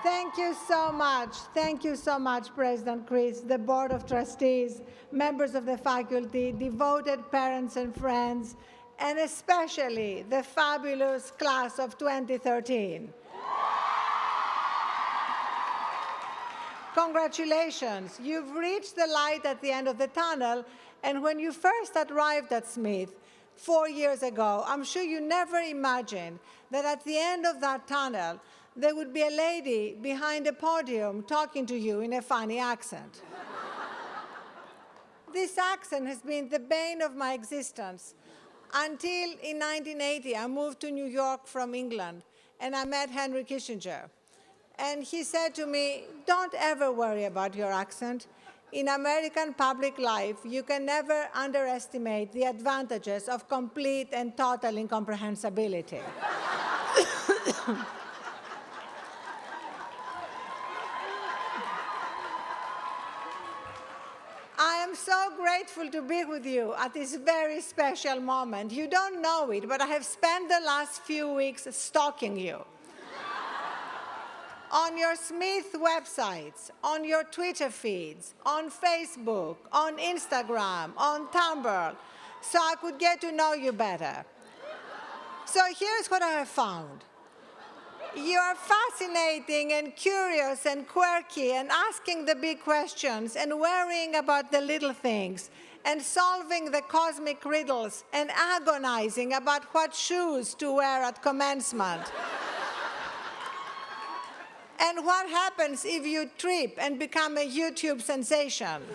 Thank you so much. Thank you so much, President Chris, the Board of Trustees, members of the faculty, devoted parents and friends, and especially the fabulous class of 2013. Congratulations, you've reached the light at the end of the tunnel, and when you first arrived at Smith 4 years ago, I'm sure you never imagined that at the end of that tunnel, there would be a lady behind a podium talking to you in a funny accent. This accent has been the bane of my existence until in 1980 I moved to New York from England and I met Henry Kissinger. And he said to me, don't ever worry about your accent. In American public life, you can never underestimate the advantages of complete and total incomprehensibility. I am so grateful to be with you at this very special moment. You don't know it, but I have spent the last few weeks stalking you. On your Smith websites, on your Twitter feeds, on Facebook, on Instagram, on Tumblr, so I could get to know you better. So here's what I have found. You are fascinating and curious and quirky and asking the big questions and worrying about the little things and solving the cosmic riddles and agonizing about what shoes to wear at commencement. And what happens if you trip and become a YouTube sensation?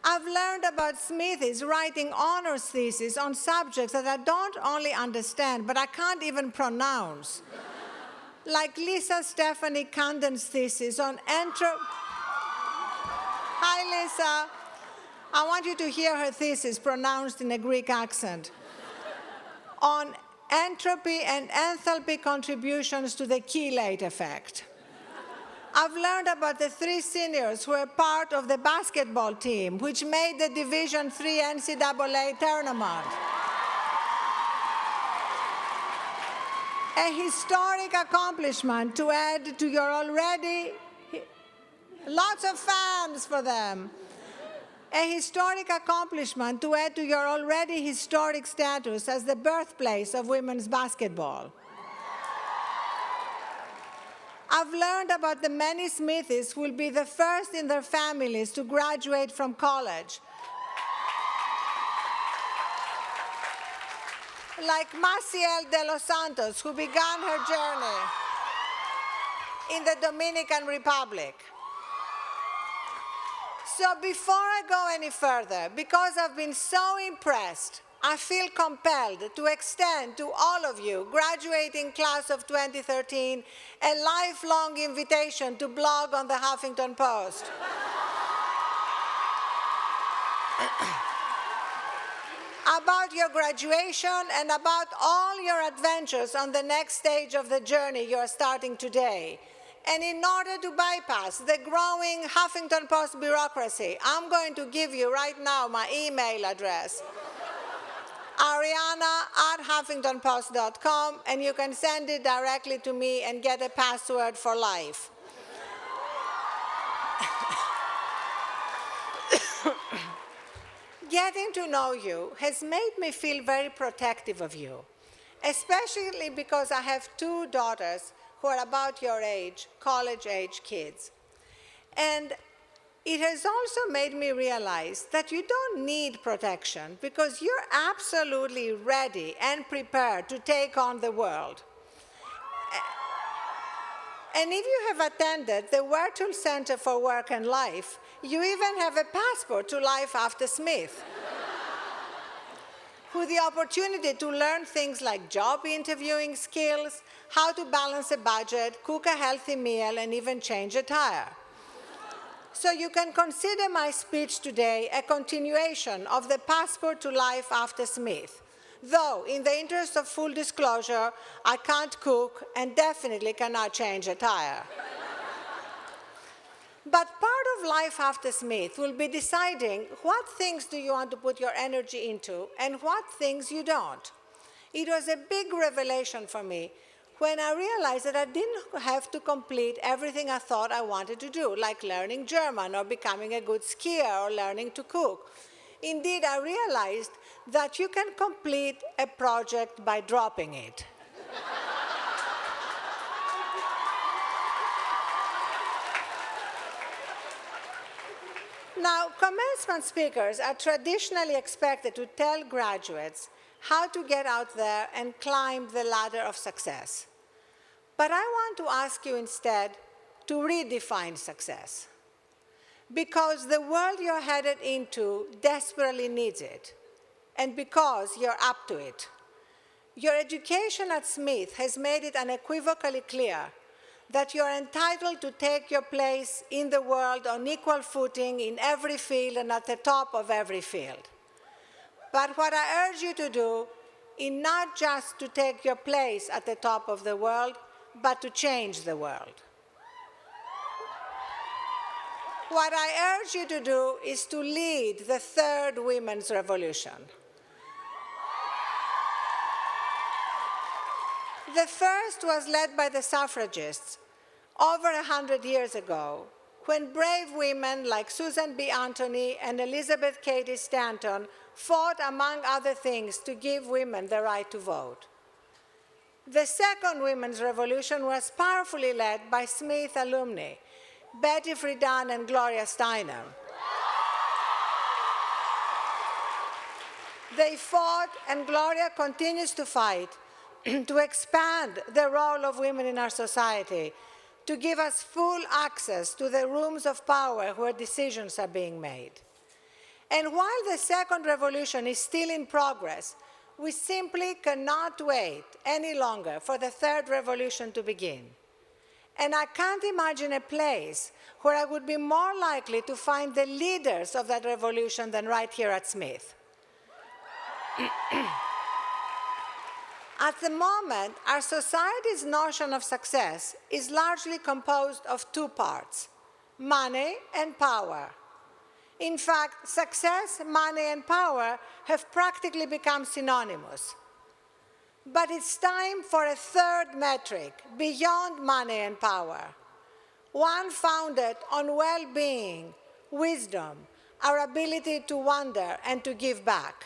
I've learned about Smithies writing honors theses on subjects that I don't only understand, but I can't even pronounce. Like Lisa Stephanie Camden's thesis on Hi, Lisa. I want you to hear her thesis pronounced in a Greek accent. On entropy and enthalpy contributions to the chelate effect. I've learned about the 3 seniors who were part of the basketball team, which made the Division III NCAA tournament. A historic accomplishment to add to your already, lots of fans for them. A historic accomplishment to add to your already historic status as the birthplace of women's basketball. I've learned about the many Smithies who will be the first in their families to graduate from college. Like Maciel de los Santos, who began her journey in the Dominican Republic. So before I go any further, because I've been so impressed, I feel compelled to extend to all of you, graduating class of 2013, a lifelong invitation to blog on the Huffington Post. About your graduation and about all your adventures on the next stage of the journey you are starting today. And in order to bypass the growing Huffington Post bureaucracy, I'm going to give you right now my email address. Arianna@huffingtonpost.com, and you can send it directly to me and get a password for life. Getting to know you has made me feel very protective of you, especially because I have 2 daughters who are about your age, college-age kids. And it has also made me realize that you don't need protection because you're absolutely ready and prepared to take on the world. And if you have attended the Virtual Center for Work and Life, you even have a passport to life after Smith, with the opportunity to learn things like job interviewing skills, how to balance a budget, cook a healthy meal, and even change a tire. So you can consider my speech today a continuation of the passport to life after Smith. Though, in the interest of full disclosure, I can't cook and definitely cannot change a tire. But part of life after Smith will be deciding what things do you want to put your energy into and what things you don't. It was a big revelation for me when I realized that I didn't have to complete everything I thought I wanted to do, like learning German or becoming a good skier or learning to cook. Indeed, I realized that you can complete a project by dropping it. Now, commencement speakers are traditionally expected to tell graduates how to get out there and climb the ladder of success. But I want to ask you instead to redefine success. Because the world you're headed into desperately needs it, and because you're up to it. Your education at Smith has made it unequivocally clear that you're entitled to take your place in the world on equal footing in every field and at the top of every field. But what I urge you to do is not just to take your place at the top of the world, but to change the world. What I urge you to do is to lead the third women's revolution. The first was led by the suffragists over 100 years ago, when brave women like Susan B. Anthony and Elizabeth Cady Stanton fought, among other things, to give women the right to vote. The second women's revolution was powerfully led by Smith alumni, Betty Friedan and Gloria Steinem. They fought, and Gloria continues to fight, to expand the role of women in our society, to give us full access to the rooms of power where decisions are being made. And while the second revolution is still in progress, we simply cannot wait any longer for the third revolution to begin. And I can't imagine a place where I would be more likely to find the leaders of that revolution than right here at Smith. At the moment, our society's notion of success is largely composed of two parts: money and power. In fact, success, money, and power have practically become synonymous. But it's time for a third metric beyond money and power, one founded on well-being, wisdom, our ability to wonder and to give back.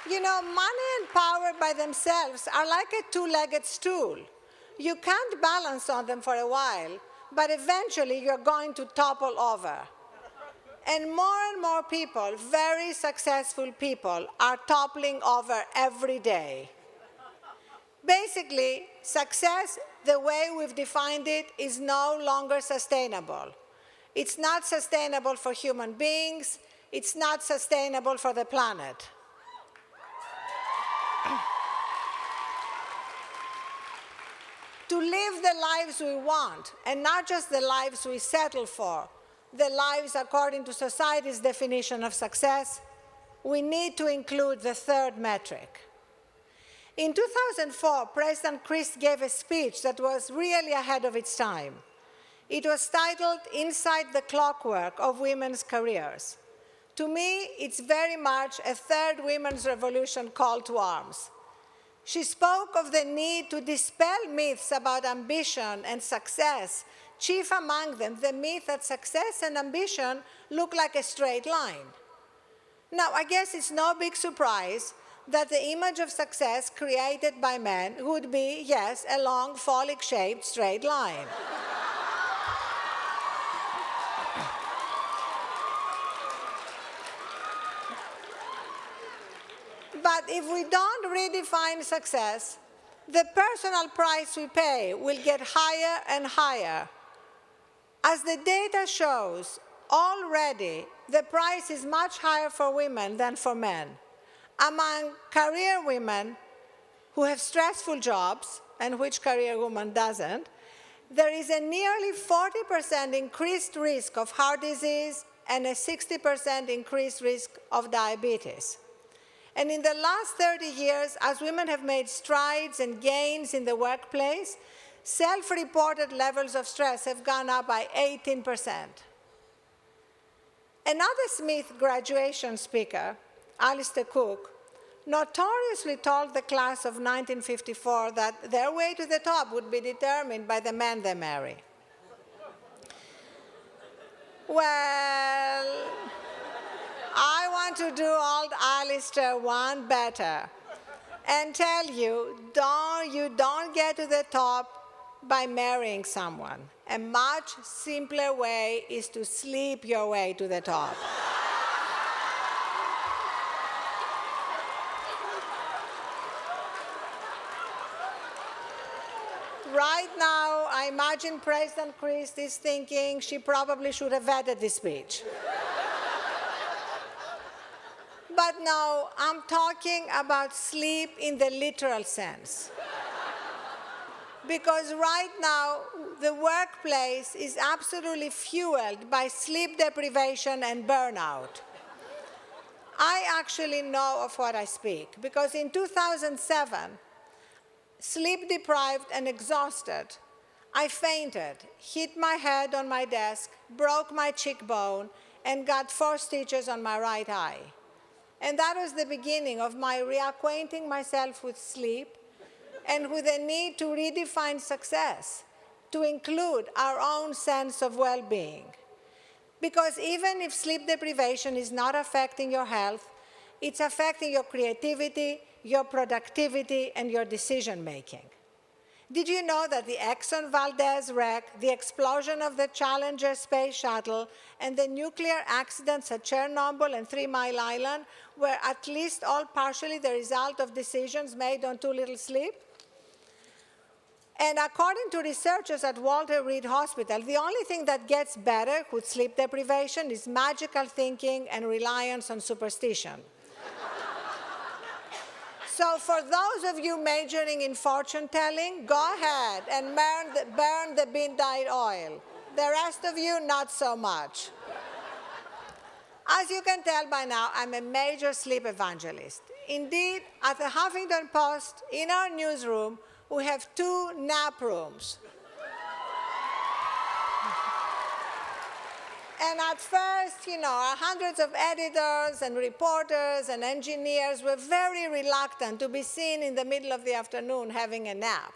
You know, money and power by themselves are like a two-legged stool. You can't balance on them for a while, but eventually you're going to topple over. And more people, very successful people, are toppling over every day. Basically, success, the way we've defined it, is no longer sustainable. It's not sustainable for human beings. It's not sustainable for the planet. To live the lives we want, and not just the lives we settle for, the lives according to society's definition of success, we need to include the third metric. In 2004, President Christ gave a speech that was really ahead of its time. It was titled "Inside the Clockwork of Women's Careers." To me, it's very much a third women's revolution call to arms. She spoke of the need to dispel myths about ambition and success, chief among them the myth that success and ambition look like a straight line. Now, I guess it's no big surprise that the image of success created by men would be, yes, a long, phallic-shaped straight line. But if we don't redefine success, the personal price we pay will get higher and higher. As the data shows, already the price is much higher for women than for men. Among career women who have stressful jobs, and which career woman doesn't, there is a nearly 40% increased risk of heart disease and a 60% increased risk of diabetes. And in the last 30 years, as women have made strides and gains in the workplace, self-reported levels of stress have gone up by 18%. Another Smith graduation speaker, Alistair Cook, notoriously told the class of 1954 that their way to the top would be determined by the man they marry. Well, I want to do old Alistair one better and tell you, you don't get to the top by marrying someone. A much simpler way is to sleep your way to the top. Right now, I imagine President Christ is thinking she probably should have added this speech. But no, I'm talking about sleep in the literal sense. Because right now, the workplace is absolutely fueled by sleep deprivation and burnout. I actually know of what I speak, because in 2007, sleep deprived and exhausted, I fainted, hit my head on my desk, broke my cheekbone, and got 4 stitches on my right eye. And that was the beginning of my reacquainting myself with sleep and with the need to redefine success, to include our own sense of well-being. Because even if sleep deprivation is not affecting your health, it's affecting your creativity, your productivity, and your decision-making. Did you know that the Exxon Valdez wreck, the explosion of the Challenger space shuttle, and the nuclear accidents at Chernobyl and 3 Mile Island were at least all partially the result of decisions made on too little sleep? And according to researchers at Walter Reed Hospital, the only thing that gets better with sleep deprivation is magical thinking and reliance on superstition. So for those of you majoring in fortune telling, go ahead and burn the midnight oil. The rest of you, not so much. As you can tell by now, I'm a major sleep evangelist. Indeed, at the Huffington Post, in our newsroom, we have 2 nap rooms. And at first, hundreds of editors and reporters and engineers were very reluctant to be seen in the middle of the afternoon having a nap.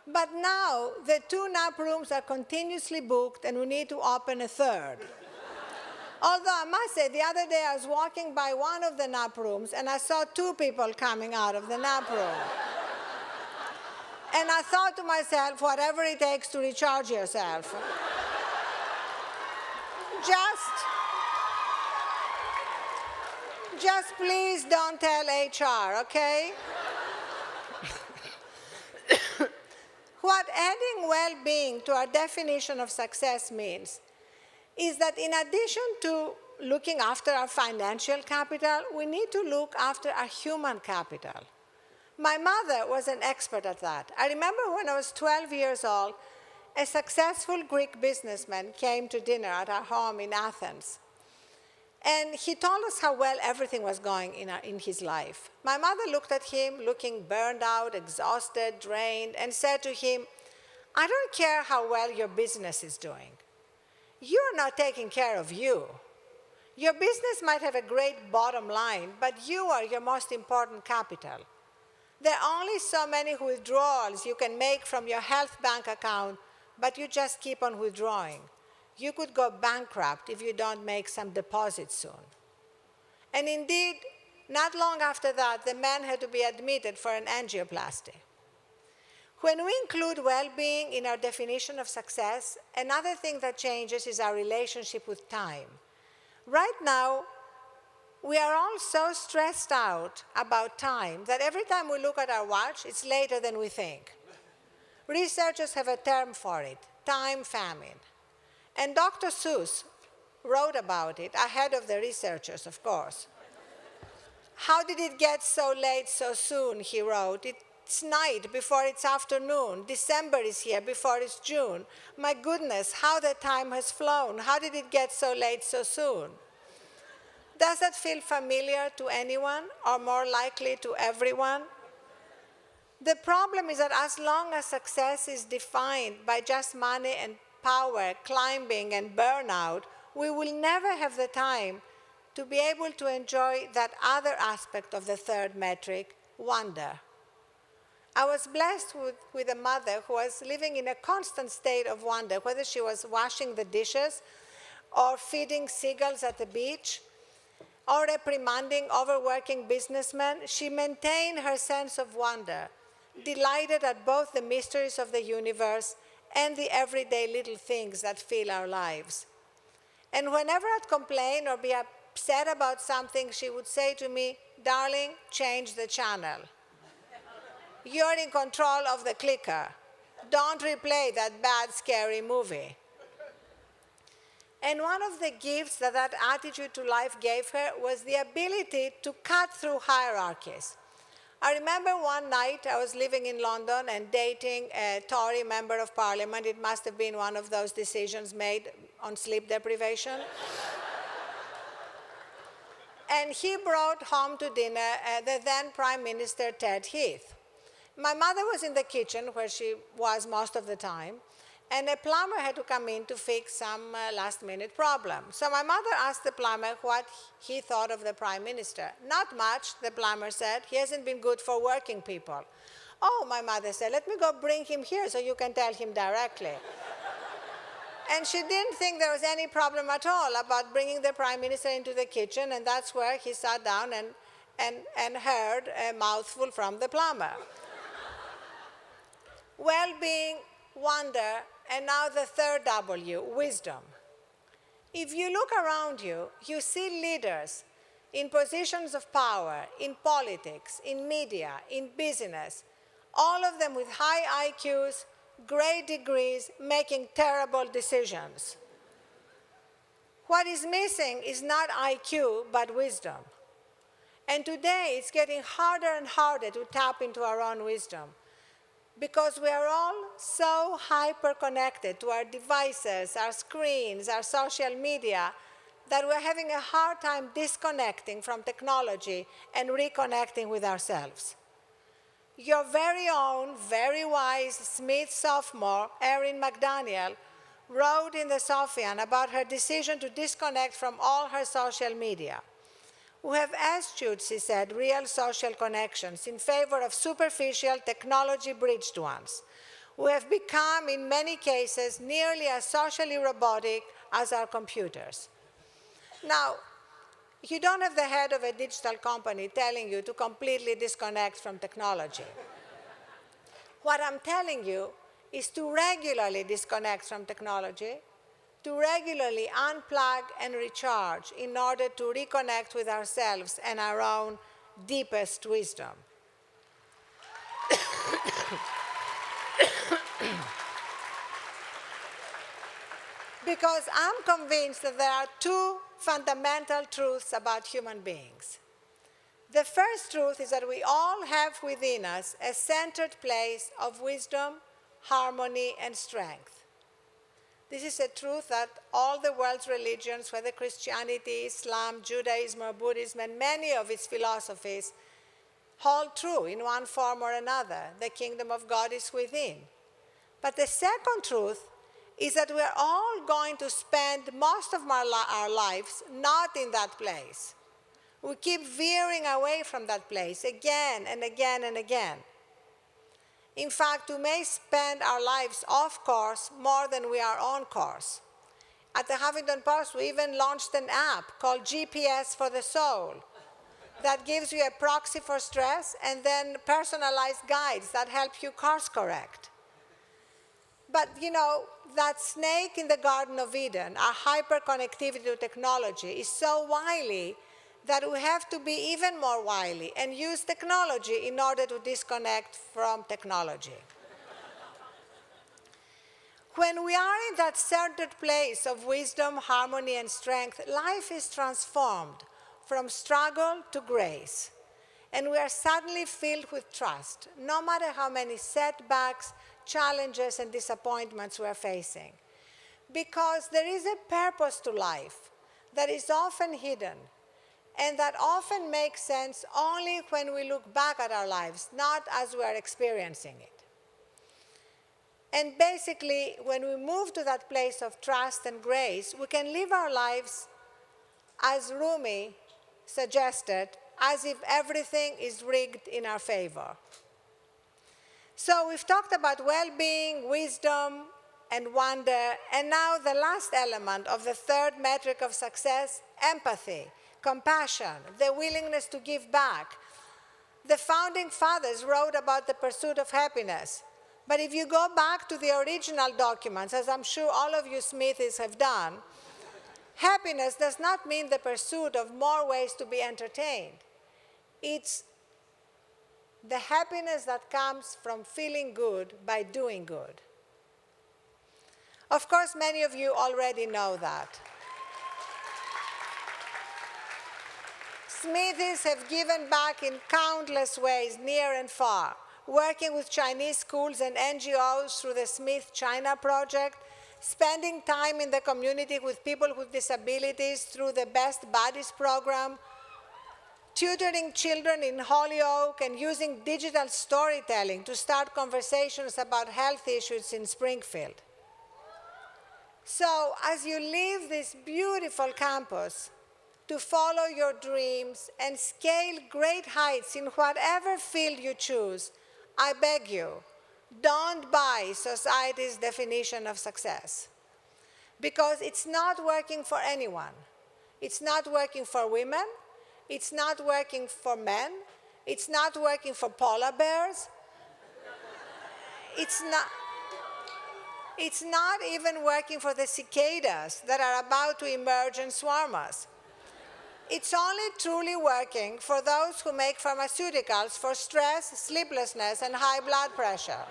But now, the 2 nap rooms are continuously booked, and we need to open a 3rd. Although I must say, the other day I was walking by one of the nap rooms, and I saw 2 people coming out of the nap room. And I thought to myself, whatever it takes to recharge yourself. Just please don't tell HR, okay? What adding well-being to our definition of success means is that in addition to looking after our financial capital, we need to look after our human capital. My mother was an expert at that. I remember when I was 12 years old, a successful Greek businessman came to dinner at our home in Athens. And he told us how well everything was going in his life. My mother looked at him, looking burned out, exhausted, drained, and said to him, I don't care how well your business is doing. You're not taking care of you. Your business might have a great bottom line, but you are your most important capital. There are only so many withdrawals you can make from your health bank account, but you just keep on withdrawing. You could go bankrupt if you don't make some deposits soon. And indeed, not long after that, the man had to be admitted for an angioplasty. When we include well-being in our definition of success, another thing that changes is our relationship with time. Right now, we are all so stressed out about time that every time we look at our watch, it's later than we think. Researchers have a term for it, time famine. And Dr. Seuss wrote about it, ahead of the researchers, of course. How did it get so late so soon, he wrote. It's night before it's afternoon. December is here before it's June. My goodness, how the time has flown. How did it get so late so soon? Does that feel familiar to anyone, or more likely to everyone? The problem is that as long as success is defined by just money and power, climbing, and burnout, we will never have the time to be able to enjoy that other aspect of the third metric, wonder. I was blessed with a mother who was living in a constant state of wonder, whether she was washing the dishes or feeding seagulls at the beach or reprimanding overworking businessmen. She maintained her sense of wonder, delighted at both the mysteries of the universe and the everyday little things that fill our lives. And whenever I'd complain or be upset about something, she would say to me, "Darling, change the channel. You're in control of the clicker. Don't replay that bad, scary movie." And one of the gifts that that attitude to life gave her was the ability to cut through hierarchies. I remember one night I was living in London and dating a Tory member of parliament. It must have been one of those decisions made on sleep deprivation. And he brought home to dinner the then Prime Minister Ted Heath. My mother was in the kitchen, where she was most of the time, and a plumber had to come in to fix some last-minute problem. So my mother asked the plumber what he thought of the Prime Minister. "Not much," the plumber said. "He hasn't been good for working people." "Oh," my mother said, "let me go bring him here so you can tell him directly." And she didn't think there was any problem at all about bringing the Prime Minister into the kitchen, and that's where he sat down and heard a mouthful from the plumber. Well-being, wonder, and now the third W, wisdom. If you look around you, you see leaders in positions of power, in politics, in media, in business, all of them with high IQs, great degrees, making terrible decisions. What is missing is not IQ, but wisdom. And today, it's getting harder and harder to tap into our own wisdom, because we are all so hyper-connected to our devices, our screens, our social media, that we're having a hard time disconnecting from technology and reconnecting with ourselves. Your very own, very wise Smith sophomore, Erin McDaniel, wrote in the Sophian about her decision to disconnect from all her social media. "We have eschewed," she said, "real social connections in favor of superficial, technology-bridged ones. We have become, in many cases, nearly as socially robotic as our computers." Now, you don't have the head of a digital company telling you to completely disconnect from technology. What I'm telling you is to regularly disconnect from technology, to regularly unplug and recharge in order to reconnect with ourselves and our own deepest wisdom. Because I'm convinced that there are two fundamental truths about human beings. The first truth is that we all have within us a centered place of wisdom, harmony, and strength. This is a truth that all the world's religions, whether Christianity, Islam, Judaism, or Buddhism, and many of its philosophies, hold true in one form or another. The kingdom of God is within. But the second truth is that we're all going to spend most of our lives not in that place. We keep veering away from that place again and again and again. In fact, we may spend our lives off course more than we are on course. At the Huffington Post, we even launched an app called GPS for the Soul that gives you a proxy for stress and then personalized guides that help you course correct. But you know, that snake in the Garden of Eden, our hyperconnectivity to technology, is so wily that we have to be even more wily and use technology in order to disconnect from technology. When we are in that centered place of wisdom, harmony, and strength, life is transformed from struggle to grace. And we are suddenly filled with trust, no matter how many setbacks, challenges, and disappointments we are facing. Because there is a purpose to life that is often hidden, and that often makes sense only when we look back at our lives, not as we are experiencing it. And basically, when we move to that place of trust and grace, we can live our lives as Rumi suggested, as if everything is rigged in our favor. So we've talked about well-being, wisdom, and wonder, and now the last element of the third metric of success, empathy, compassion, the willingness to give back. The founding fathers wrote about the pursuit of happiness. But if you go back to the original documents, as I'm sure all of you Smithies have done, happiness does not mean the pursuit of more ways to be entertained. It's the happiness that comes from feeling good by doing good. Of course, many of you already know that. Smithies have given back in countless ways, near and far, working with Chinese schools and NGOs through the Smith China Project, spending time in the community with people with disabilities through the Best Buddies program, tutoring children in Holyoke, and using digital storytelling to start conversations about health issues in Springfield. So as you leave this beautiful campus to follow your dreams and scale great heights in whatever field you choose, I beg you, don't buy society's definition of success. Because it's not working for anyone. It's not working for women. It's not working for men. It's not working for polar bears. It's not even working for the cicadas that are about to emerge and swarm us. It's only truly working for those who make pharmaceuticals for stress, sleeplessness, and high blood pressure.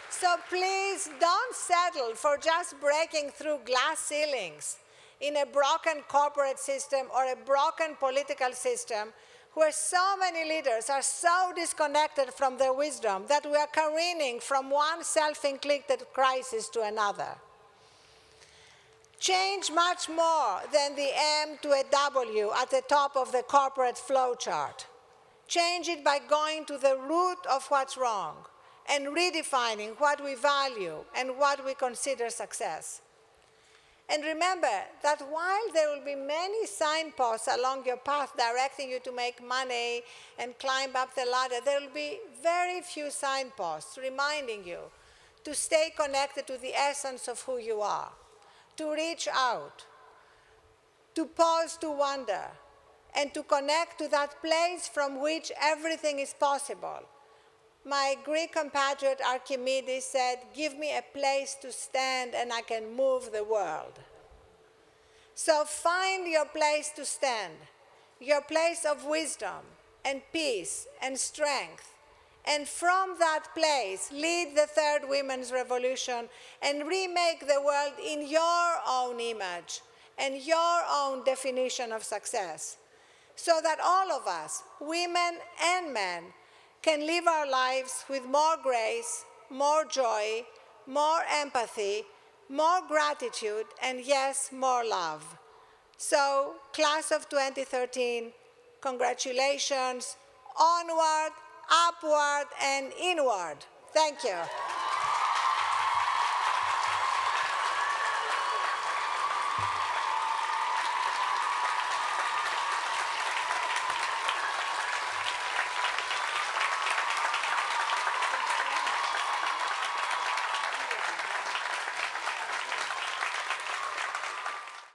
So please don't settle for just breaking through glass ceilings in a broken corporate system or a broken political system where so many leaders are so disconnected from their wisdom that we are careening from one self-inflicted crisis to another. Change much more than the M to a W at the top of the corporate flowchart. Change it by going to the root of what's wrong and redefining what we value and what we consider success. And remember that while there will be many signposts along your path directing you to make money and climb up the ladder, there will be very few signposts reminding you to stay connected to the essence of who you are, to reach out, to pause to wonder, and to connect to that place from which everything is possible. My Greek compatriot Archimedes said, "Give me a place to stand and I can move the world." So find your place to stand, your place of wisdom and peace and strength. And from that place, lead the third women's revolution and remake the world in your own image and your own definition of success, so that all of us, women and men, can live our lives with more grace, more joy, more empathy, more gratitude, and yes, more love. So, class of 2013, congratulations, onward, upward, and inward. Thank you.